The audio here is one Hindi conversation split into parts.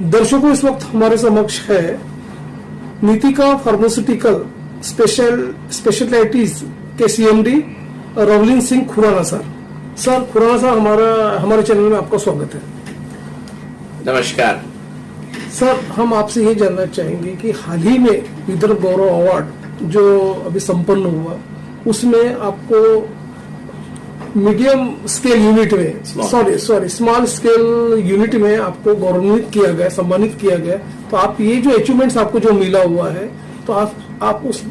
दर्शकों, इस वक्त हमारे समक्ष है नीतिका फार्मास्यूटिकल स्पेशलिटीज के CMD Ravleen Singh Khurana sir. Sir Khurana sahab, हमारे चैनल में आपका स्वागत है। नमस्कार सर, हम आपसे ये जानना चाहेंगे कि हाल ही में विदर्भ गौरव अवार्ड जो अभी संपन्न हुआ, उसमें आपको मीडियम स्केल यूनिट में स्मॉल स्केल यूनिट में आपको गौरवान्वित किया गया, सम्मानित किया गया। तो आप ये जो अचीवमेंट्स आपको जो मिला हुआ है, तो आप उस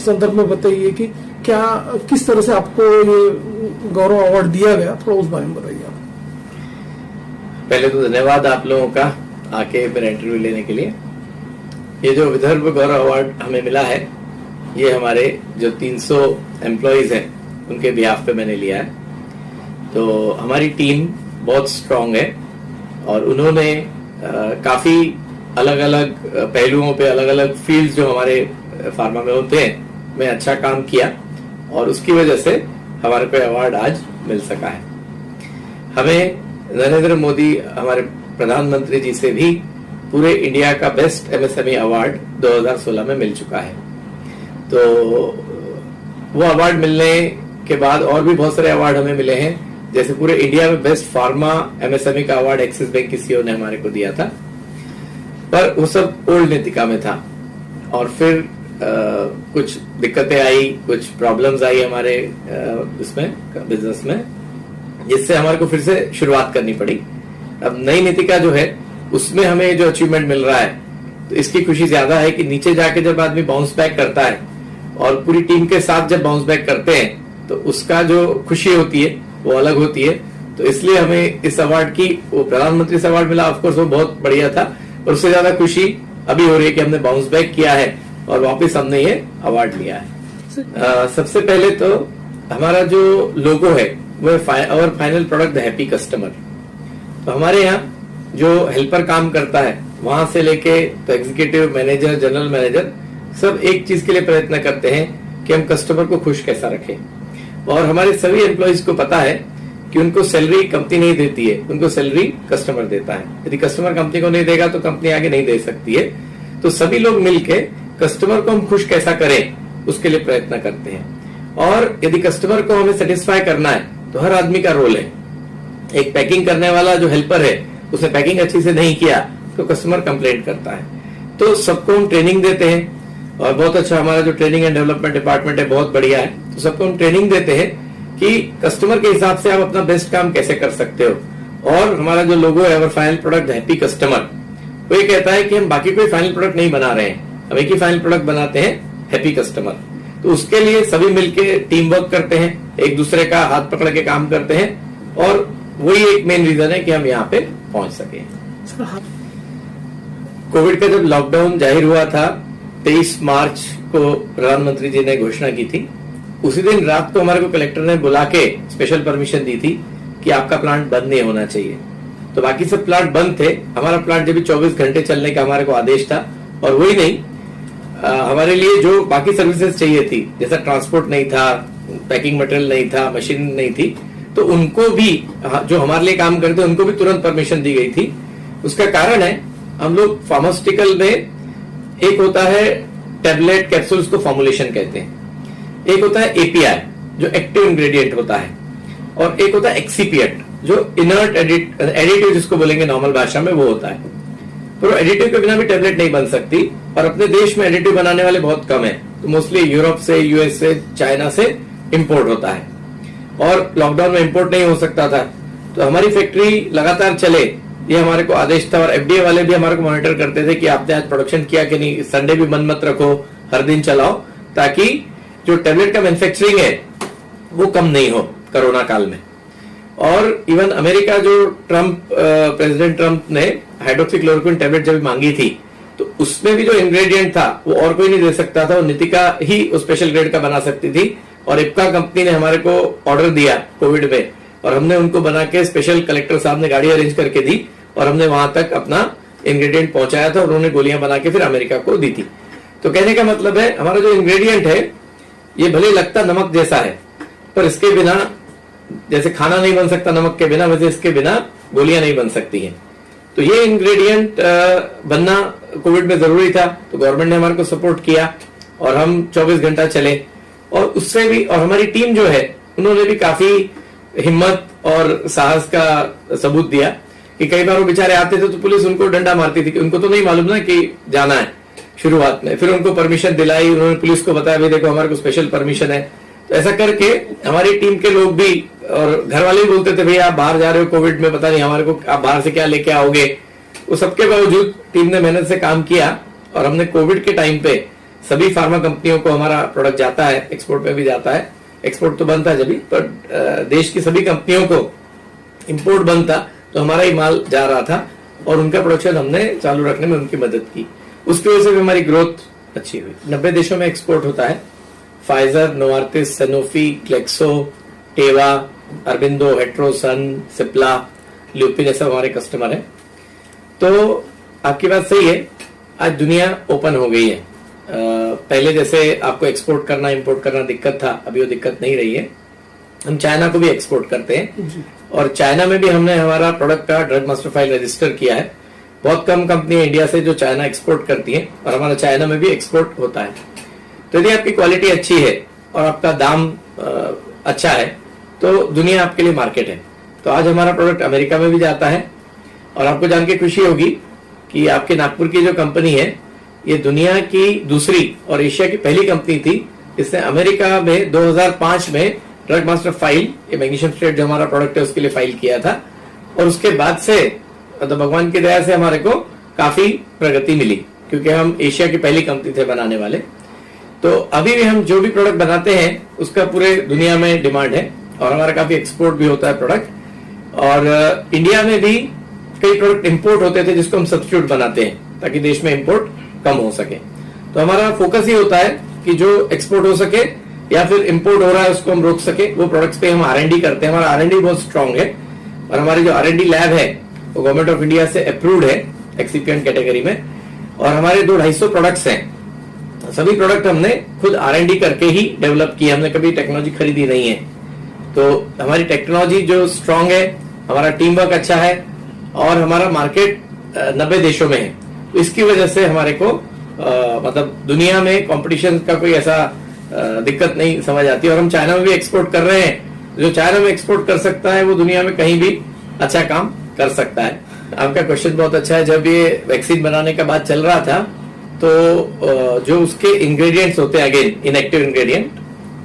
संदर्भ में बताइए कि किस तरह से आपको ये गौरव अवार्ड दिया गया, थोड़ा उस बारे में बताइए आप। पहले तो धन्यवाद आप लोगों का आके मेरा इंटरव्यू लेने के लिए। ये जो विदर्भ गौरव अवार्ड हमें मिला है, ये हमारे जो 300 एम्प्लॉइज हैं उनके बिहाफ पे मैंने लिया है। तो हमारी टीम बहुत स्ट्रांग है और उन्होंने काफी अलग अलग पहलुओं पे, अलग अलग फील्ड जो हमारे फार्मा में होते हैं, में अच्छा काम किया और उसकी वजह से हमारे को अवार्ड आज मिल सका है। हमें नरेंद्र मोदी हमारे प्रधानमंत्री जी से भी पूरे इंडिया का बेस्ट एमएसएमई अवार्ड 2016 में मिल चुका है। तो वो अवार्ड मिलने के बाद और भी बहुत सारे अवार्ड हमें मिले हैं, जैसे पूरे इंडिया में बेस्ट फार्मा एमएसएमई का अवार्ड एक्सिस बैंक की सीईओ ने हमारे को दिया था, पर वो सब ओल्ड नीतिका में था। और फिर कुछ दिक्कतें आई, कुछ प्रॉब्लम्स आई हमारे इसमें बिजनेस में, जिससे हमारे को फिर से शुरुआत करनी पड़ी। अब नई नीतिका जो है उसमें हमें जो अचीवमेंट मिल रहा है, तो इसकी खुशी ज्यादा है कि नीचे जाके जब आदमी बाउंस बैक करता है और पूरी टीम के साथ जब बाउंस बैक करते हैं, तो उसका जो खुशी होती है वो अलग होती है। तो इसलिए हमें इस अवार्ड की, वो प्रधानमंत्री से अवार्ड मिला, ऑफकोर्स वो बहुत बढ़िया था, और उससे ज्यादा खुशी अभी हो रही है कि हमने बाउंस बैक किया है और वापस हमने ये अवार्ड लिया है। सबसे पहले तो हमारा जो लोगो है वो और final product the happy customer. तो हमारे यहाँ जो हेल्पर काम करता है, वहां से लेके तो एग्जीक्यूटिव मैनेजर, जनरल मैनेजर, सब एक चीज के लिए प्रयत्न करते हैं कि हम कस्टमर को खुश कैसा रखें। और हमारे सभी एम्प्लॉइज को पता है कि उनको सैलरी कंपनी नहीं देती है, उनको सैलरी कस्टमर देता है। यदि कस्टमर कंपनी को नहीं देगा तो कंपनी आगे नहीं दे सकती है। तो सभी लोग मिलके कस्टमर को हम खुश कैसा करें, उसके लिए प्रयत्न करते हैं। और यदि कस्टमर को हमें सेटिस्फाई करना है तो हर आदमी का रोल है। एक पैकिंग करने वाला जो हेल्पर है, उसने पैकिंग अच्छी से नहीं किया तो कस्टमर कंप्लेंट करता है। तो सबको हम ट्रेनिंग देते हैं और बहुत अच्छा हमारा जो ट्रेनिंग एंड डेवलपमेंट डिपार्टमेंट है बहुत बढ़िया है। तो सबको हम ट्रेनिंग देते हैं कि कस्टमर के हिसाब से आप अपना बेस्ट काम कैसे कर सकते हो। और हमारा जो लोगो है, फाइनल प्रोडक्ट हैप्पी कस्टमर, वो ये कहता है कि हम बाकी कोई फाइनल प्रोडक्ट नहीं बना रहे हैं, हम एक ही फाइनल प्रोडक्ट बनाते हैं, हैप्पी कस्टमर। तो उसके लिए सभी मिलके टीम वर्क करते हैं, एक दूसरे का हाथ पकड़ के काम करते हैं, और वही एक मेन रीजन है कि हम यहाँ पे पहुंच सके। कोविड का जब लॉकडाउन जाहिर हुआ था, 23 मार्च को प्रधानमंत्री जी ने घोषणा की थी। उसी दिन रात को हमारे को कलेक्टर ने बुला के स्पेशल परमिशन दी थी कि आपका प्लांट बंद नहीं होना चाहिए। तो बाकी सब प्लांट बंद थे, हमारा प्लांट जब भी 24 घंटे चलने का हमारे को आदेश था। और वही नहीं, हमारे लिए जो बाकी सर्विसेज चाहिए थी, जैसा ट्रांसपोर्ट नहीं था, पैकिंग मटेरियल नहीं था, मशीन नहीं थी, तो उनको भी, जो हमारे लिए काम करते उनको भी तुरंत परमिशन दी गई थी। उसका कारण है, हम लोग फार्मास्यूटिकल में एक होता है टेबलेट कैप्सूल्स को फॉर्मुलेशन कहते हैं, एक होता है एपीआई जो एक्टिव इंग्रेडिएंट होता है, और एक होता है एक्सीपिएंट जो इनर्ट एडिटिव जिसको बोलेंगे नॉर्मल भाषा में, वो होता है। तो एडिटिव के बिना भी टेबलेट नहीं बन सकती, और अपने देश में एडिटिव बनाने वाले बहुत कम है। तो मोस्टली यूरोप से, यूएस से, चाइना से इंपोर्ट होता है, और लॉकडाउन में इंपोर्ट नहीं हो सकता था। तो हमारी फैक्ट्री लगातार चले, ये हमारे को आदेश था। और एफडीए वाले भी हमारे को मॉनिटर करते थे कि आपने आज प्रोडक्शन किया कि नहीं, संडे भी बंद मत रखो, हर दिन चलाओ, ताकि जो टेबलेट का मैन्युफैक्चरिंग है वो कम नहीं हो कोरोना काल में। और इवन अमेरिका जो प्रेसिडेंट ट्रंप ने हाइड्रोक्सीक्लोरोक्विन टेबलेट जब मांगी थी, तो उसमें भी जो इंग्रेडिएंट था वो और कोई नहीं दे सकता था, वो नीतिका ही उस स्पेशल ग्रेड का बना सकती थी। और इप्का कंपनी ने हमारे को ऑर्डर दिया कोविड में, और हमने उनको बना के स्पेशल कलेक्टर साहब ने गाड़ी अरेंज करके दी, और हमने वहां तक अपना इंग्रेडिएंट पहुंचाया था, और उन्होंने गोलियां बना के फिर अमेरिका को दी थी। तो कहने का मतलब है, हमारा जो इंग्रेडिएंट है ये भले लगता नमक जैसा है, पर इसके बिना, जैसे खाना नहीं बन सकता नमक के बिना, वैसे इसके बिना गोलियां नहीं बन सकती हैं। तो ये इंग्रेडिएंट बनना कोविड में जरूरी था, तो गवर्नमेंट ने हमारे को सपोर्ट किया और हम 24 घंटा चले। और उससे भी, और हमारी टीम जो है उन्होंने भी काफी हिम्मत और साहस का सबूत दिया कि कई बार वो बेचारे आते थे तो पुलिस उनको डंडा मारती थी कि उनको तो नहीं मालूम ना कि जाना है शुरुआत में। फिर उनको परमिशन दिलाई, उन्होंने पुलिस को बताया भाई देखो हमारे को स्पेशल परमिशन है। तो ऐसा करके हमारी टीम के लोग भी और घर वाले भी बोलते थे भैया आप बाहर जा रहे हो कोविड में, पता नहीं हमारे को आप बाहर से क्या लेके आओगे। वो सबके बावजूद टीम ने मेहनत से काम किया और हमने कोविड के टाइम पे सभी फार्मा कंपनियों को हमारा प्रोडक्ट जाता है, एक्सपोर्ट में भी जाता है। एक्सपोर्ट तो बनता है जब भी, पर देश की सभी कंपनियों को इंपोर्ट बनता तो हमारा ही माल जा रहा था और उनका प्रोडक्शन हमने चालू रखने में उनकी मदद की। उसकी वजह से भी हमारी ग्रोथ अच्छी हुई। 90 देशों में एक्सपोर्ट होता है। फाइजर, नोवार्टिस, सनोफी, क्लेक्सो, टेवा, अरबिंदो, हेट्रोसन, सिप्ला, ल्यूपिन, ये सब हमारे कस्टमर हैं। तो आपकी बात सही है, आज दुनिया ओपन हो गई है। पहले जैसे आपको एक्सपोर्ट करना इंपोर्ट करना दिक्कत था, अभी वो दिक्कत नहीं रही है। हम चाइना को भी एक्सपोर्ट करते हैं और चाइना में भी हमने हमारा प्रोडक्ट का ड्रग मास्टर फाइल रजिस्टर किया है। बहुत कम कंपनी है इंडिया से जो चाइना एक्सपोर्ट करती है और हमारा चाइना में भी एक्सपोर्ट होता है। तो यदि आपकी क्वालिटी अच्छी है और आपका दाम अच्छा है तो दुनिया आपके लिए मार्केट है। तो आज हमारा प्रोडक्ट अमेरिका में भी जाता है और आपको जान के खुशी होगी कि आपके नागपुर की जो कंपनी है ये दुनिया की दूसरी और एशिया की पहली कंपनी थी इसने अमेरिका में 2005 में ड्रग मास्टर फाइल, ये मैग्नीशियम स्टेट जो हमारा प्रोडक्ट है उसके लिए फाइल किया था। और उसके बाद से तो भगवान की दया से हमारे को काफी प्रगति मिली क्योंकि हम एशिया की पहली कंपनी थे बनाने वाले। तो अभी भी हम जो भी प्रोडक्ट बनाते हैं उसका पूरे दुनिया में डिमांड है और हमारा काफी एक्सपोर्ट भी होता है प्रोडक्ट। और इंडिया में भी कई प्रोडक्ट इंपोर्ट होते थे जिसको हम सब्स्टिट्यूट बनाते हैं ताकि देश में इंपोर्ट कम हो सके। तो हमारा फोकस ही होता है कि जो एक्सपोर्ट हो सके या फिर इंपोर्ट हो रहा है उसको हम रोक सके। वो प्रोडक्ट्स पे हम R&D करते हैं। हमारा R&D बहुत स्ट्रांग है और हमारी जो R&D लैब है वो गवर्नमेंट ऑफ इंडिया से अप्रूव्ड है एक्सिपिएंट कैटेगरी में। और हमारे 200-250 प्रोडक्ट्स हैं। सभी प्रोडक्ट हमने खुद R&D करके ही डेवलप किए, हमने कभी टेक्नोलॉजी खरीदी नहीं है। तो हमारी टेक्नोलॉजी जो स्ट्रांग है, हमारा टीम वर्क अच्छा है और हमारा मार्केट 90 देशों में है। तो इसकी वजह से हमारे को मतलब दुनिया में कंपटीशन का कोई ऐसा दिक्कत नहीं समझ आती। और हम चाइना में भी एक्सपोर्ट कर रहे हैं। जो चाइना में एक्सपोर्ट कर सकता है वो दुनिया में कहीं भी अच्छा काम कर सकता है। आपका क्वेश्चन बहुत अच्छा है। जब ये वैक्सीन बनाने का बात चल रहा था तो जो उसके इंग्रेडिएंट्स होते हैं, अगेन इनएक्टिव इंग्रेडिएंट,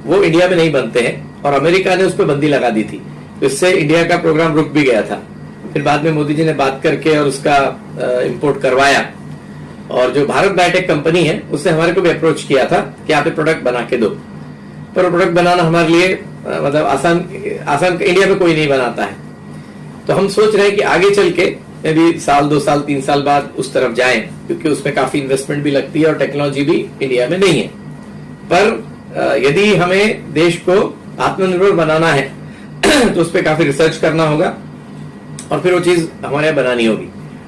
वो इंडिया में नहीं बनते हैं और अमेरिका ने उस पर बंदी लगा दी थी। तो इससे इंडिया का प्रोग्राम रुक भी गया था। फिर बाद में मोदी जी ने बात करके और उसका इंपोर्ट करवाया। और जो भारत बायोटेक कंपनी है उसने हमारे को भी अप्रोच किया था कि आप ये प्रोडक्ट बना के दो। पर वो प्रोडक्ट बनाना हमारे लिए मतलब आसान इंडिया में कोई नहीं बनाता है। तो हम सोच रहे हैं कि आगे चल के यदि साल 2 साल 3 साल बाद उस तरफ जाएं क्योंकि उसमें काफी इन्वेस्टमेंट भी लगती है और टेक्नोलॉजी भी इंडिया में नहीं है। पर यदि हमें देश को आत्मनिर्भर बनाना है तो उस पर काफी रिसर्च करना होगा और फिर वो चीज हमारे यहाँ बनानी होगी।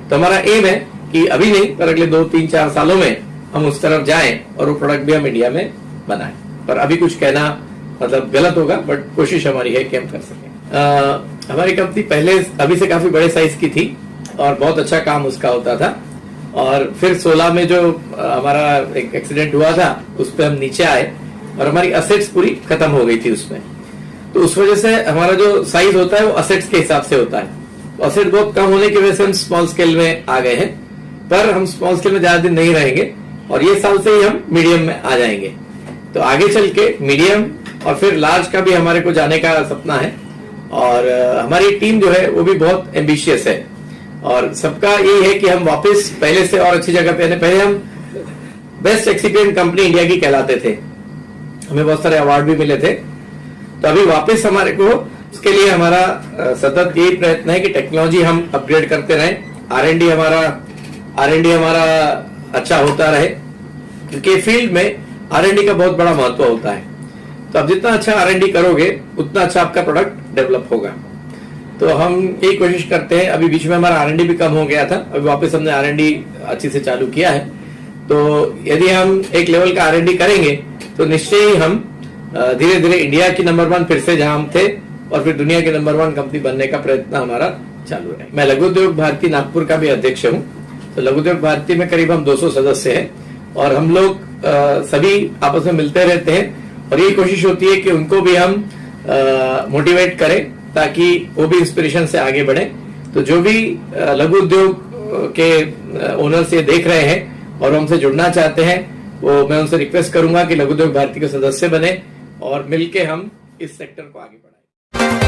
तो हमारा एम है कि अभी नहीं पर अगले 2-3-4 सालों में हम उस तरफ जाएं और वो प्रोडक्ट भी हम इंडिया में बनाएं। पर अभी कुछ कहना मतलब गलत होगा, बट कोशिश हमारी है कि हम कर सकें। हमारी कंपनी पहले अभी से काफी बड़े साइज की थी और बहुत अच्छा काम उसका होता था। और फिर 16 में जो हमारा एक एक्सीडेंट हुआ था उस पर हम नीचे आए और हमारी असेट्स पूरी खत्म हो गई थी उसमें। तो उस वजह से हमारा जो साइज होता है वो असेट्स के हिसाब से होता है। तो असेट बहुत कम होने की वजह से हम स्मॉल स्केल में आ गए हैं। पर हम स्मॉल स्केल में ज्यादा दिन नहीं रहेंगे और ये साल से ही हम मीडियम में आ जाएंगे। तो आगे चल के मीडियम और फिर लार्ज का भी हमारे को जाने का सपना है। और हमारी टीम जो है वो भी बहुत एम्बिशियस है और सबका यही है कि हम वापस पहले से और अच्छी जगह पे। पहले हम बेस्ट एक्सिपिएंट कंपनी इंडिया की कहलाते थे, हमें बहुत सारे अवार्ड भी मिले थे। तो अभी वापस हमारे को उसके लिए हमारा सतत यही प्रयत्न है कि टेक्नोलॉजी हम अपग्रेड करते रहें। R&D हमारा अच्छा होता रहे क्योंकि फील्ड में R&D का बहुत बड़ा महत्व होता है। तो आप जितना अच्छा R&D करोगे उतना अच्छा आपका प्रोडक्ट डेवलप होगा। तो हम यही कोशिश करते हैं। अभी बीच में हमारा R&D भी कम हो गया था, अभी वापस हमने R&D अच्छी से चालू किया है। तो यदि हम एक लेवल का R&D करेंगे तो निश्चय ही हम धीरे धीरे इंडिया की नंबर 1 फिर से जहां हम थे और फिर दुनिया के नंबर 1 कंपनी बनने का प्रयत्न हमारा चालू रहे। मैं लघु उद्योग भारती नागपुर का भी अध्यक्ष हूँ। तो लघु उद्योग भारती में करीब हम 200 सदस्य हैं और हम लोग सभी आपस में मिलते रहते हैं और यही कोशिश होती है कि उनको भी हम मोटिवेट करें ताकि वो भी इंस्पिरेशन से आगे बढ़े। तो जो भी लघु उद्योग के ओनर्स ये देख रहे हैं और हमसे जुड़ना चाहते हैं, वो मैं उनसे रिक्वेस्ट करूंगा कि लघु उद्योग भारती के सदस्य बने और मिलके हम इस सेक्टर को आगे बढ़ाएं।